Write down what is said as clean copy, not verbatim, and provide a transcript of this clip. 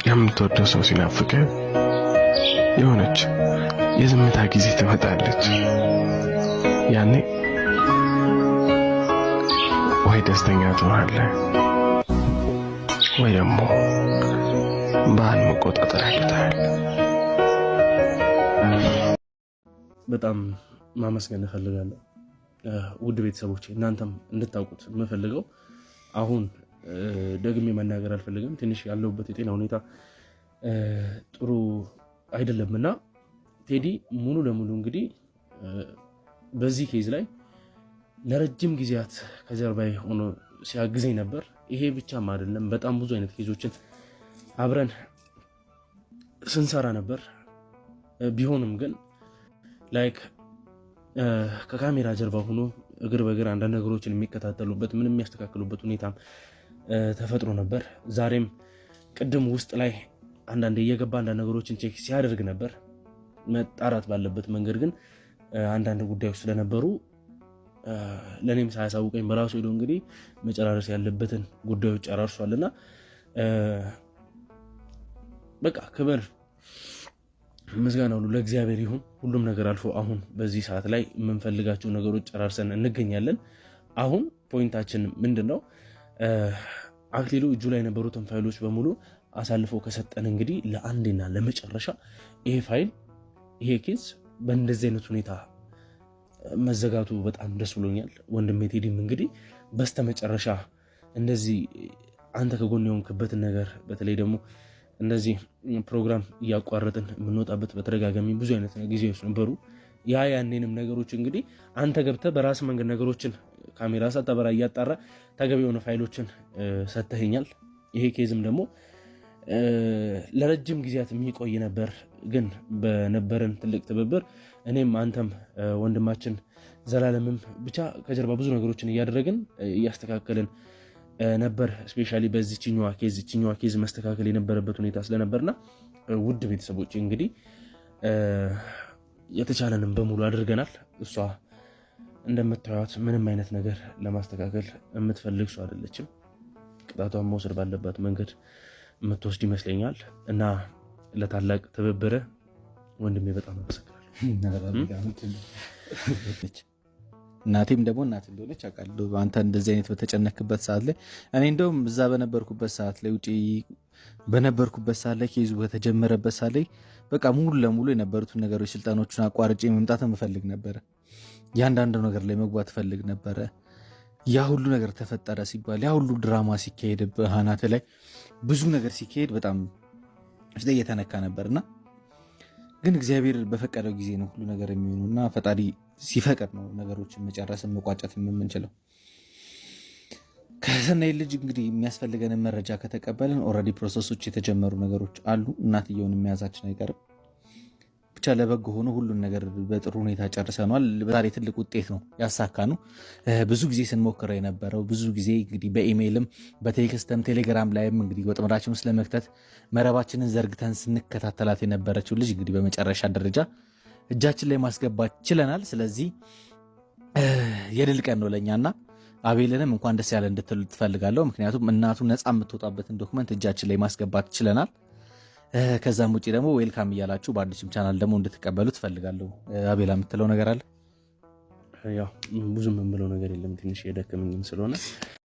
የምትወደው ሰው ሲናፍቅ የሆነች የዝምታ ጊዜ ትመጣለች። ያኔ ወይ ደስተኛ ትሆናለህ ወይ ደግሞ ባህል መቆጣጠር ያቅታል። በጣም ማመስገን እፈልጋለሁ ውድ ቤተሰቦቼ። እናንተም እንድታውቁት የምፈልገው አሁን ደግሜ መናገር አልፈልግም። ትንሽ ያለውበት የጤና ሁኔታ ጥሩ አይደለምና ቴዲ ሙሉ ለሙሉ እንግዲህ በዚህ ኬዝ ላይ ለረጅም ጊዜያት ከጀርባዬ ሆኖ ሲያግዘኝ ነበር። ይሄ ብቻም አይደለም፣ በጣም ብዙ አይነት ኬዞችን አብረን ስንሰራ ነበር። ቢሆንም ግን ላይክ ከካሜራ ጀርባ ሆኖ እግር በእግር አንዳንድ ነገሮችን የሚከታተሉበት ምንም የሚያስተካክሉበት ሁኔታም ተፈጥሮ ነበር። ዛሬም ቅድም ውስጥ ላይ አንዳንድ እየገባ አንዳንድ ነገሮችን ቼክ ሲያደርግ ነበር። መጣራት ባለበት መንገድ ግን አንዳንድ ጉዳዮች ስለነበሩ ለኔም ሳያሳውቀኝ በራሱ ሄዶ እንግዲህ መጨራረስ ያለበትን ጉዳዮች ጨራርሷልና በቃ ክብር ምስጋና ሁሉ ለእግዚአብሔር ይሁን። ሁሉም ነገር አልፎ አሁን በዚህ ሰዓት ላይ የምንፈልጋቸው ነገሮች ጨራርሰን እንገኛለን። አሁን ፖይንታችን ምንድነው? አክሊሉ እጁ ላይ የነበሩትን ፋይሎች በሙሉ አሳልፎ ከሰጠን እንግዲህ ለአንዴና ለመጨረሻ ይሄ ፋይል ይሄ ኬዝ በእንደዚህ አይነት ሁኔታ መዘጋቱ በጣም ደስ ብሎኛል። ወንድሜ ቴዲም እንግዲህ በስተመጨረሻ እንደዚህ አንተ ከጎን የሆንክበትን ነገር በተለይ ደግሞ እንደዚህ ፕሮግራም እያቋረጥን የምንወጣበት በተደጋጋሚ ብዙ አይነት ጊዜዎች ነበሩ። ያኔንም ነገሮች እንግዲህ አንተ ገብተህ በራስ መንገድ ነገሮችን ካሜራ ሳታበራ እያጣራ ተገቢ የሆነ ፋይሎችን ሰጥተኸኛል። ይሄ ኬዝም ደግሞ ለረጅም ጊዜያት የሚቆይ ነበር። ግን በነበረን ትልቅ ትብብር እኔም አንተም ወንድማችን ዘላለምም ብቻ ከጀርባ ብዙ ነገሮችን እያደረግን እያስተካከልን ነበር። ስፔሻሊ በዚህኛዋ ኬዝ መስተካከል የነበረበት ሁኔታ ስለነበርና ውድ ቤተሰቦች እንግዲህ የተቻለንም በሙሉ አድርገናል። እሷ እንደምታዩት ምንም አይነት ነገር ለማስተካከል የምትፈልግ ሰው አይደለችም። ቅጣቷን መውሰድ ባለባት መንገድ የምትወስድ ይመስለኛል። እና ለታላቅ ትብብር ወንድሜ በጣም አመሰግናለሁ። እናቴም ደግሞ እናት እንደሆነች አውቃለሁ። አንተ እንደዚህ አይነት በተጨነክበት ሰዓት ላይ እኔ እንደውም እዛ በነበርኩበት ሰዓት ላይ ውጪ በነበርኩበት ሰዓት ላይ ኬዙ በተጀመረበት ሰዓት ላይ በቃ ሙሉ ለሙሉ የነበሩትን ነገሮች ስልጣኖቹን አቋርጬ መምጣት እፈልግ ነበረ። ያንዳንዱ ነገር ላይ መግባት እፈልግ ነበረ። ያ ሁሉ ነገር ተፈጠረ ሲባል ያ ሁሉ ድራማ ሲካሄድ በሃናተ ላይ ብዙ ነገር ሲካሄድ በጣም ውስጤ እየተነካ ነበርና ግን እግዚአብሔር በፈቀደው ጊዜ ነው ሁሉ ነገር የሚሆኑና ፈጣሪ ሲፈቅድ ነው ነገሮችን መጨረስን መቋጨት የምንችለው። ከሰናይ ልጅ እንግዲህ የሚያስፈልገንን መረጃ ከተቀበልን ኦልሬዲ ፕሮሰሶች የተጀመሩ ነገሮች አሉ። እናትየውን የሚያዛችን አይቀርም። ብቻ ለበጎ ሆኖ ሁሉን ነገር በጥሩ ሁኔታ ጨርሰናል። ዛሬ ትልቅ ውጤት ነው ያሳካነው። ብዙ ጊዜ ስንሞክረው የነበረው ብዙ ጊዜ እንግዲህ በኢሜይልም በቴክስትም ቴሌግራም ላይም እንግዲህ ወጥመዳችን ውስጥ ለመክተት መረባችንን ዘርግተን ስንከታተላት የነበረችው ልጅ እንግዲህ በመጨረሻ ደረጃ እጃችን ላይ ማስገባት ችለናል። ስለዚህ የድል ቀን ነው ለእኛና አቤልንም እንኳን ደስ ያለ እንድትሉ ትፈልጋለሁ። ምክንያቱም እናቱ ነፃ የምትወጣበትን ዶክመንት እጃችን ላይ ማስገባት ችለናል። ከዛም ውጭ ደግሞ ዌልካም እያላችሁ በአዲሱም ቻናል ደግሞ እንድትቀበሉ ትፈልጋለሁ። አቤላ የምትለው ነገር አለ? ያው ብዙም የምለው ነገር የለም፣ ትንሽ የደከመኝም ስለሆነ